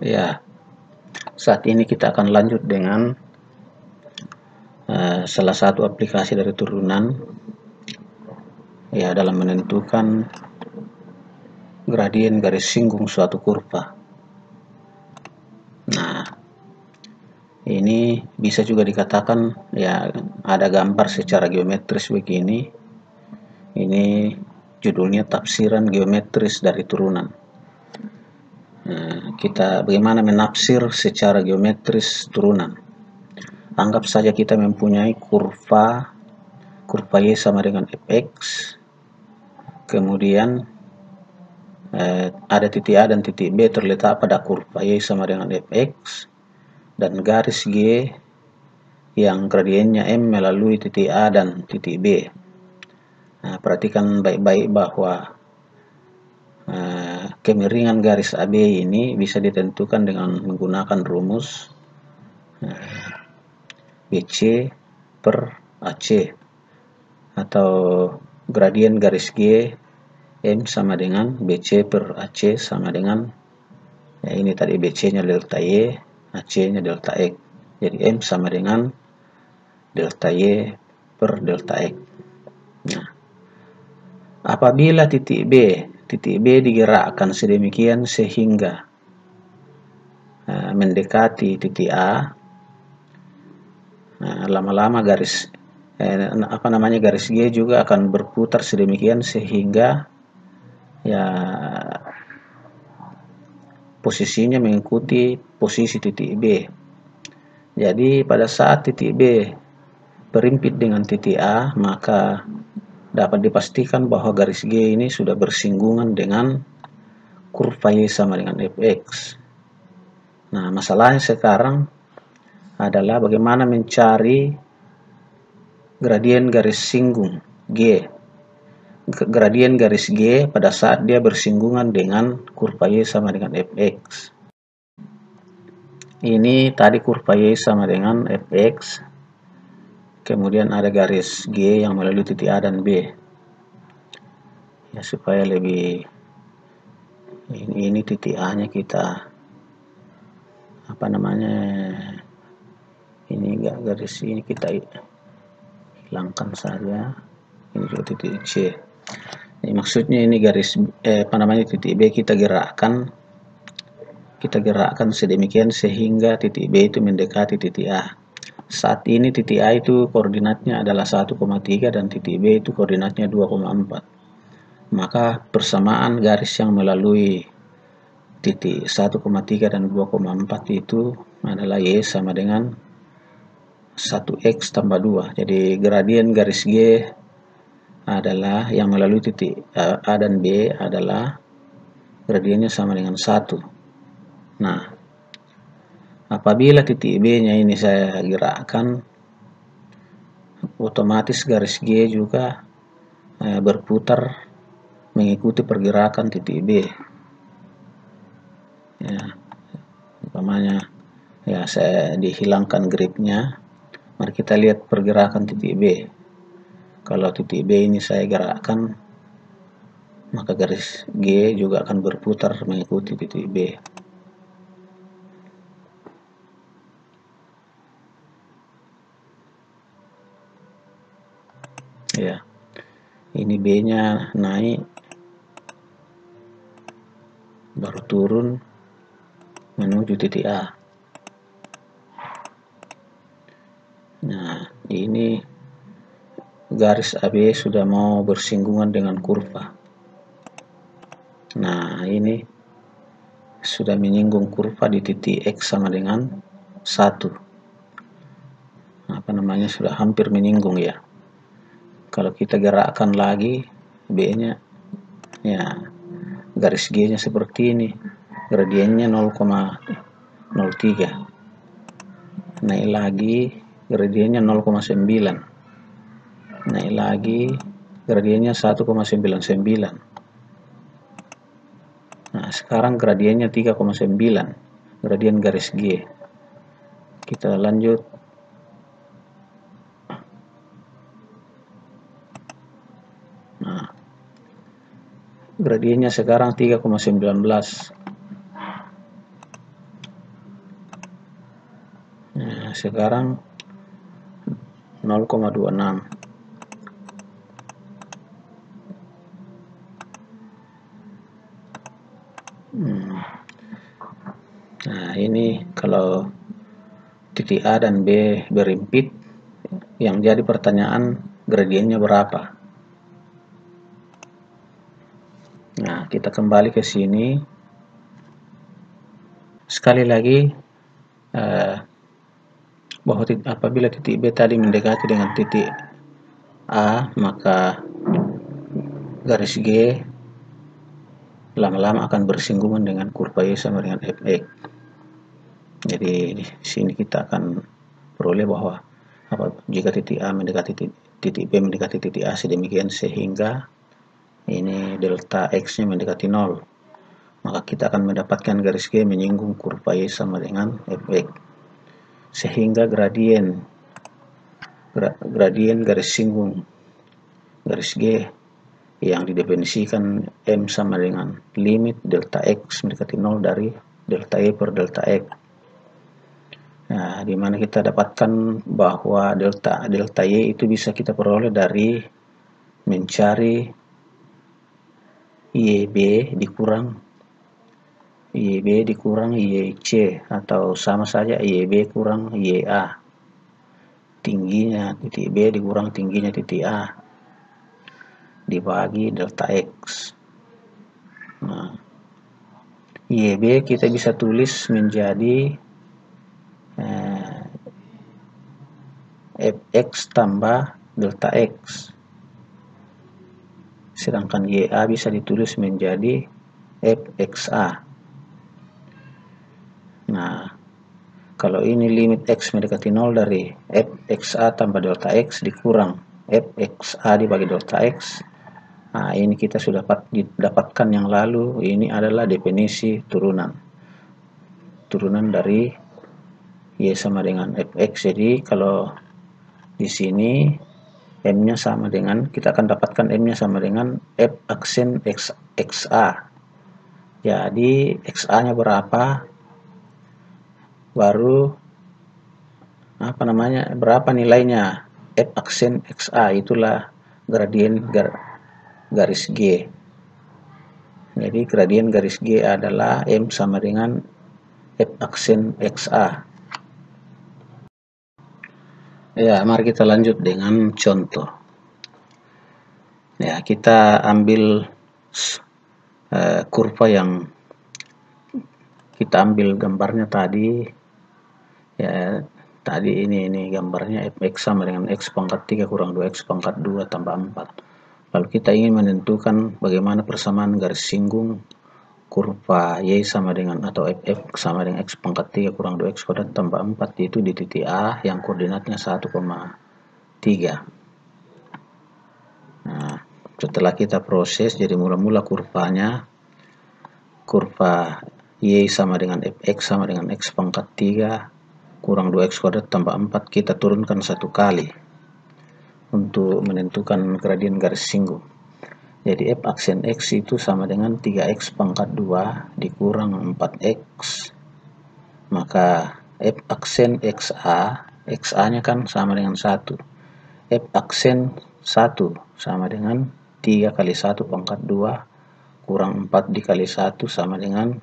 Ya, saat ini kita akan lanjut dengan salah satu aplikasi dari turunan ya dalam menentukan gradien garis singgung suatu kurva. Nah, ini bisa juga dikatakan ya ada gambar secara geometris begini. Ini judulnya tafsiran geometris dari turunan. Kita bagaimana menafsir secara geometris turunan. Anggap saja kita mempunyai kurva Y sama dengan fx, kemudian ada titik A dan titik B terletak pada kurva Y sama dengan fx, dan garis G yang gradiennya M melalui titik A dan titik B. Nah, perhatikan baik-baik bahwa kemiringan garis AB ini bisa ditentukan dengan menggunakan rumus BC per AC, atau gradien garis G M sama dengan BC per AC sama dengan ya ini tadi BC nya delta Y, AC nya delta X. Jadi M sama dengan delta Y per delta X. Nah, apabila titik B digerakkan sedemikian sehingga mendekati titik A, lama-lama garis garis G juga akan berputar sedemikian sehingga ya posisinya mengikuti posisi titik B. Jadi pada saat titik B berimpit dengan titik A, maka dapat dipastikan bahwa garis G ini sudah bersinggungan dengan kurva Y sama dengan fx. Nah, masalahnya sekarang adalah bagaimana mencari gradien garis singgung G. Gradien garis G pada saat dia bersinggungan dengan kurva Y sama dengan fx. Ini tadi kurva Y sama dengan fx, kemudian ada garis G yang melalui titik A dan B. Ya, supaya lebih ini titik A nya kita ini enggak, garis ini kita hilangkan saja. Ini juga titik C. Ini maksudnya ini garis titik B kita gerakkan sedemikian sehingga titik B itu mendekati titik A. Saat ini titik A itu koordinatnya adalah 1,3 dan titik B itu koordinatnya 2,4. Maka persamaan garis yang melalui titik 1,3 dan 2,4 itu adalah Y sama dengan 1x tambah 2. Jadi gradien garis G adalah yang melalui titik A dan B adalah gradiennya sama dengan 1. Nah, apabila titik B nya ini saya gerakkan, otomatis garis G juga berputar mengikuti pergerakan titik B. Ya, umpamanya ya saya dihilangkan gripnya. Mari kita lihat pergerakan titik B. Kalau titik B ini saya gerakkan, maka garis G juga akan berputar mengikuti titik B. Ya, ini B nya naik, baru turun menuju titik A. Nah, ini garis AB sudah mau bersinggungan dengan kurva. Nah, ini sudah menyinggung kurva di titik X sama dengan 1. Sudah hampir menyinggung ya. Kalau kita gerakkan lagi B nya, ya garis G nya seperti ini, gradiennya 0,03. Naik lagi gradiennya 0,9. Naik lagi gradiennya 1,99. Nah, sekarang gradiennya 3,9, gradien garis G. Kita lanjut. Nah, gradiennya sekarang 3,19. sekarang 0,26. Nah, ini kalau titik A dan B berimpit, yang jadi pertanyaan gradiennya berapa. Nah, kita kembali ke sini. Sekali lagi, bahwa apabila titik B tadi mendekati dengan titik A, maka garis G lama-lama akan bersinggungan dengan kurva Y sama dengan Fx. Jadi di sini kita akan peroleh bahwa jika titik A mendekati titik B mendekati titik A sedemikian sehingga ini delta X-nya mendekati 0, maka kita akan mendapatkan garis G menyinggung kurva Y sama dengan Fx, sehingga gradien garis singgung garis G yang didefinisikan M sama dengan limit delta X mendekati 0 dari delta Y per delta X. Nah, di mana kita dapatkan bahwa delta Y itu bisa kita peroleh dari mencari YB dikurang YC, atau sama saja YB kurang YA, tingginya titik B dikurang tingginya titik A dibagi delta X. Nah, YB kita bisa tulis menjadi Fx tambah delta X, sedangkan YA bisa ditulis menjadi Fxa. Nah, kalau ini limit X mendekati 0 dari Fxa tambah delta X dikurang Fxa dibagi delta X. Nah, ini kita sudah dapatkan yang lalu. Ini adalah definisi turunan dari Y sama dengan Fx. Jadi kalau di sini M-nya sama dengan, kita akan dapatkan M-nya sama dengan F aksen XA. Jadi XA-nya berapa? Baru berapa nilainya F aksen XA, itulah gradien garis G. Jadi gradien garis G adalah M sama dengan F aksen XA. Ya, mari kita lanjut dengan contoh. Ya, kita ambil kurva yang kita ambil gambarnya tadi. Ya, tadi ini gambarnya Fx sama dengan X pangkat 3 kurang 2X pangkat 2 tambah 4. Lalu kita ingin menentukan bagaimana persamaan garis singgung kurva Y sama dengan atau Fx sama dengan X pangkat 3 kurang 2X kuadrat tambah 4, itu di titik A yang koordinatnya 1,3. Nah, setelah kita proses, jadi mula-mula kurva Y sama dengan Fx sama dengan X pangkat 3 kurang 2X kuadrat tambah 4, kita turunkan satu kali untuk menentukan gradien garis singgung. Jadi F aksen X itu sama dengan 3X pangkat 2 dikurang 4X. Maka F aksen XA, XA-nya kan sama dengan 1. F aksen 1 sama dengan 3 kali 1 pangkat 2 kurang 4 dikali 1 sama dengan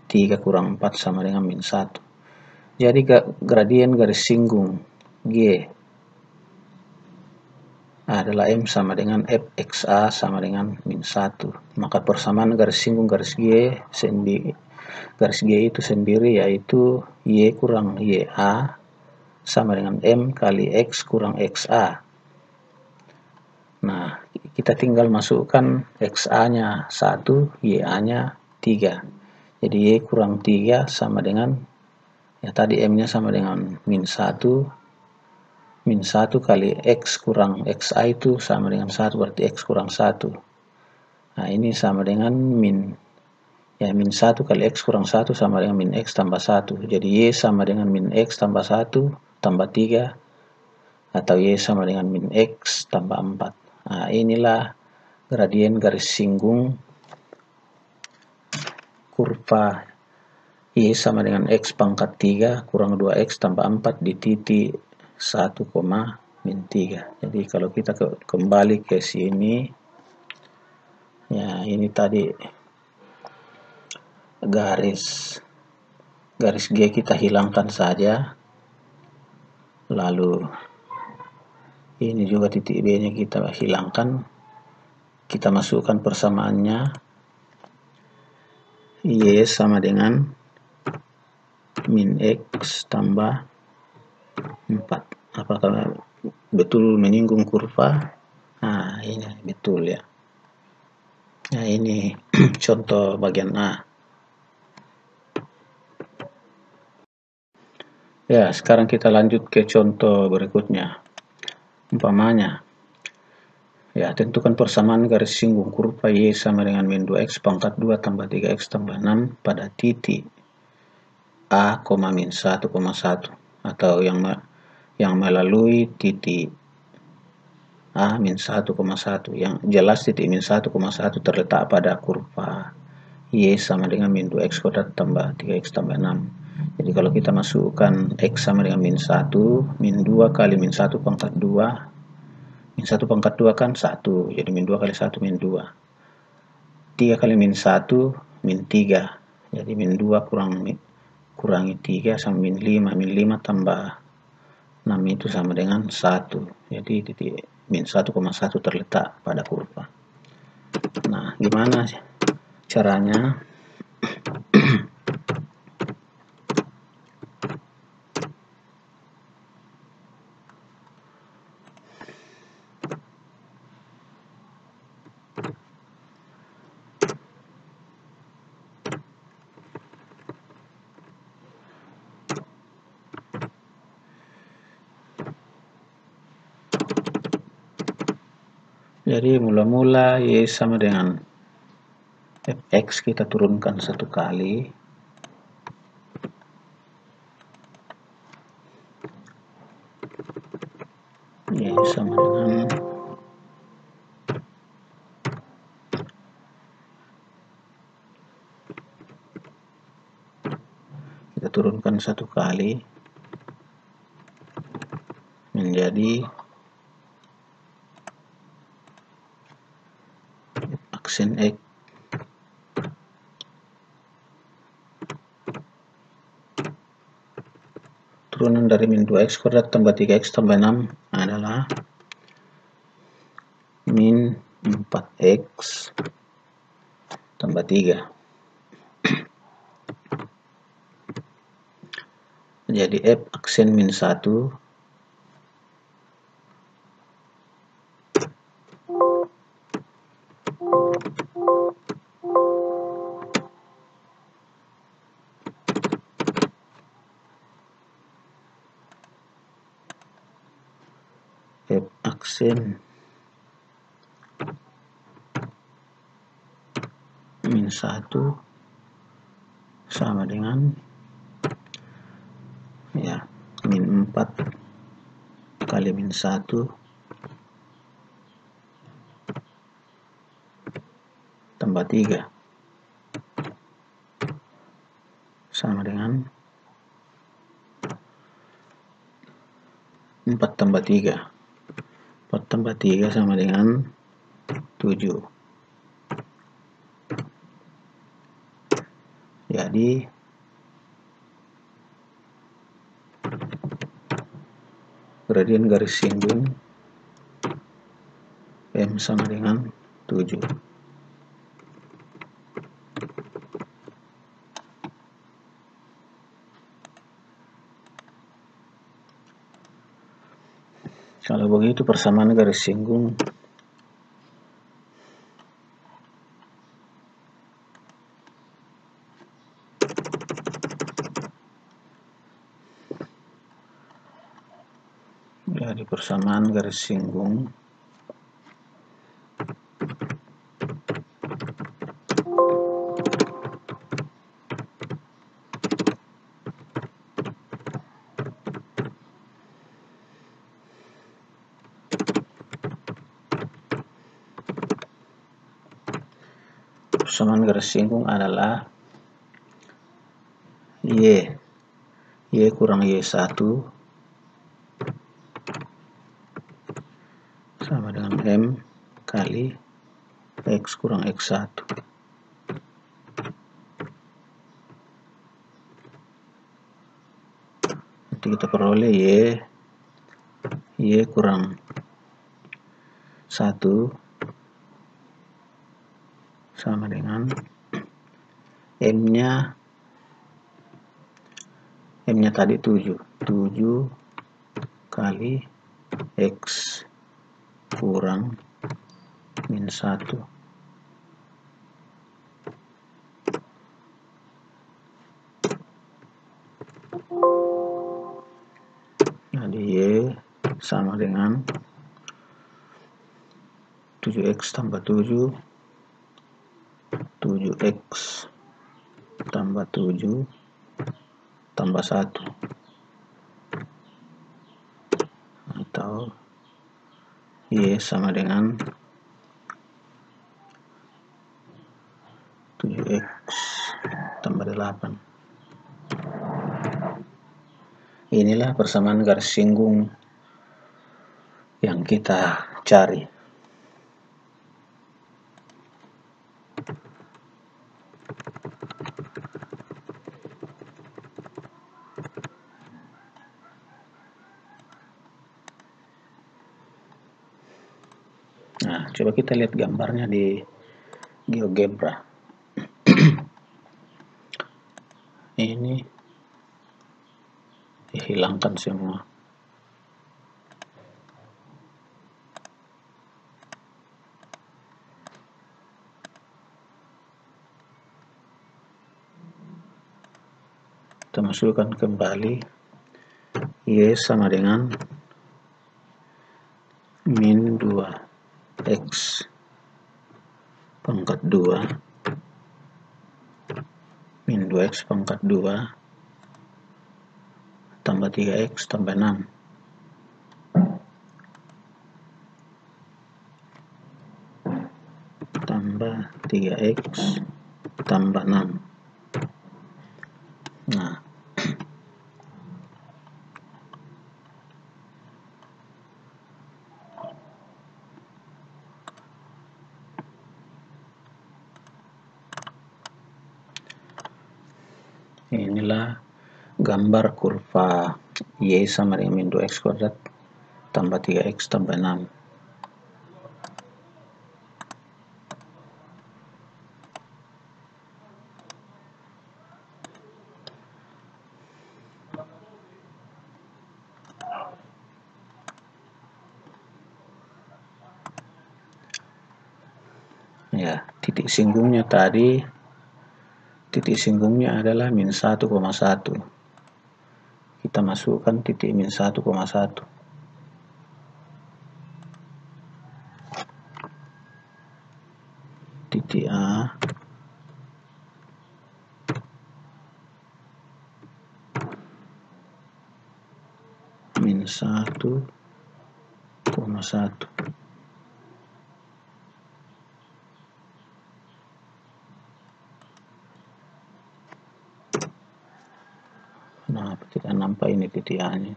3 kurang 4 sama dengan min 1. Jadi gradien garis singgung G adalah M sama dengan Fxa sama dengan min 1. Maka persamaan garis singgung garis G itu sendiri yaitu Y kurang YA sama dengan M kali X kurang XA. Nah, kita tinggal masukkan XA-nya 1, YA-nya 3. Jadi Y kurang 3 sama dengan, ya tadi M-nya sama dengan min 1. Min 1 kali X kurang XA itu sama dengan 1, berarti X kurang 1. Nah, ini sama dengan min 1 kali X kurang 1 sama dengan min X tambah 1. Jadi Y sama dengan min X tambah 1 tambah 3, atau Y sama dengan min X tambah 4. Nah, inilah gradien garis singgung kurva Y sama dengan X pangkat 3 kurang 2X tambah 4 di titik 1, min 3. Jadi kalau kita kembali ke sini, ya ini tadi garis G kita hilangkan saja. Lalu ini juga titik B nya kita hilangkan. Kita masukkan persamaannya. Y sama dengan min X tambah 4. Apakah betul menyinggung kurva? Nah, ini betul ya. Nah, ini contoh bagian A. Ya, sekarang kita lanjut ke contoh berikutnya. Umpamanya, ya, tentukan persamaan garis singgung kurva Y sama dengan min 2X pangkat 2 tambah 3X tambah 6 pada titik A, min 1,1 atau yang melalui titik A min 1,1. Yang jelas titik min 1,1 terletak pada kurva Y sama dengan min 2X kuadrat tambah 3X tambah 6. Jadi kalau kita masukkan X sama dengan min 1, min 2 kali min 1 pangkat 2. Min 1 pangkat 2 kan 1, jadi min 2 kali 1 min 2. 3 kali min 1, min 3. Jadi min 2 kurangi 3 sama min 5. Min 5 tambah 6 itu sama dengan 1. Jadi titik min 1,1 terletak pada kurva. Nah, gimana caranya? Jadi mula-mula Y sama dengan Fx kita turunkan satu kali. Y sama dengan kita turunkan satu kali menjadi aksen X turunan dari min 2X kuadrat tambah 3X tambah 6 adalah min 4X tambah 3. Jadi F aksen min 1 F aksen min 1 sama dengan ya min 4 kali min 1 tambah 3 sama dengan 4 tambah 3. 4 tambah 3 sama dengan 7. Jadi gradien garis singgung M sama dengan 7. Kalau begitu persamaan garis singgung jadi persamaan garis singgung adalah Y kurang Y1 sama dengan M kali X kurang X1. Nanti kita peroleh Y kurang 1 sama dengan M-nya tadi 7 kali X kurang min 1. Jadi Y sama dengan 7X tambah 7, 7X tambah 7 tambah 1, atau Y sama dengan 7X tambah 8. Inilah persamaan garis singgung yang kita cari. Nah, coba kita lihat gambarnya di GeoGebra. Ini dihilangkan semua. Kita masukkan kembali Y sama dengan min 2X pangkat 2 min 2X pangkat 2 tambah 3X tambah 6 tambah 3X tambah 6. Nah, inilah gambar kurva Y sama dengan min 2X kuadrat tambah 3X tambah 6. Ya, titik singgungnya adalah min 1,1. Kita masukkan titik min 1,1. Titik A min 1,1. Nah, tidak nampak ini titik A-nya.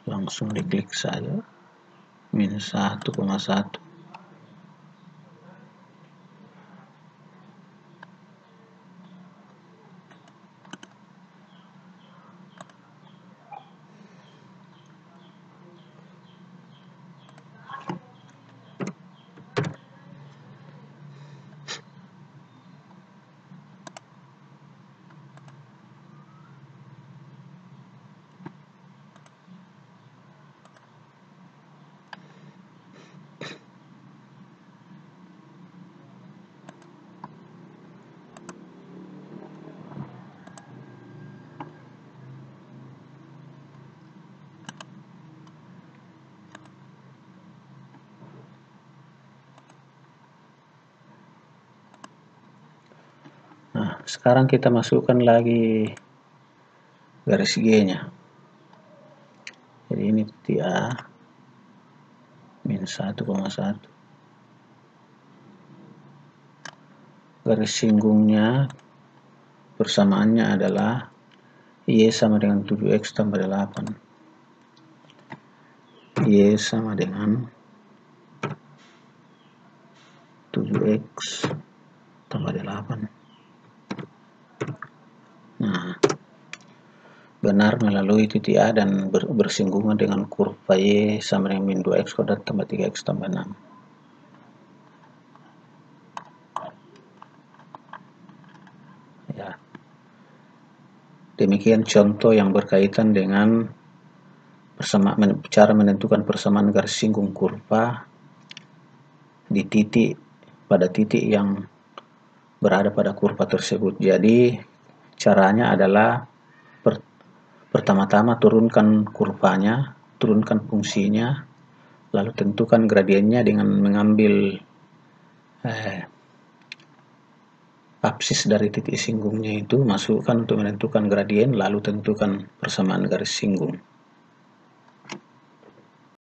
Langsung diklik saja min 1,1. Nah, sekarang kita masukkan lagi garis G-nya. Jadi ini titik A min 1,1. Garis singgungnya Persamaannya adalah Y sama dengan 7X tambah 8. Y sama dengan 7X tambah 8. Nah, benar melalui titik A dan bersinggungan dengan kurva Y sama dengan min 2X kuadrat tambah 3X tambah 6. Ya. Demikian contoh yang berkaitan dengan cara menentukan persamaan garis singgung kurva di pada titik yang berada pada kurva tersebut. Jadi caranya adalah pertama-tama turunkan kurvanya, turunkan fungsinya, lalu tentukan gradiennya dengan mengambil absis dari titik singgungnya itu, masukkan untuk menentukan gradien, lalu tentukan persamaan garis singgung.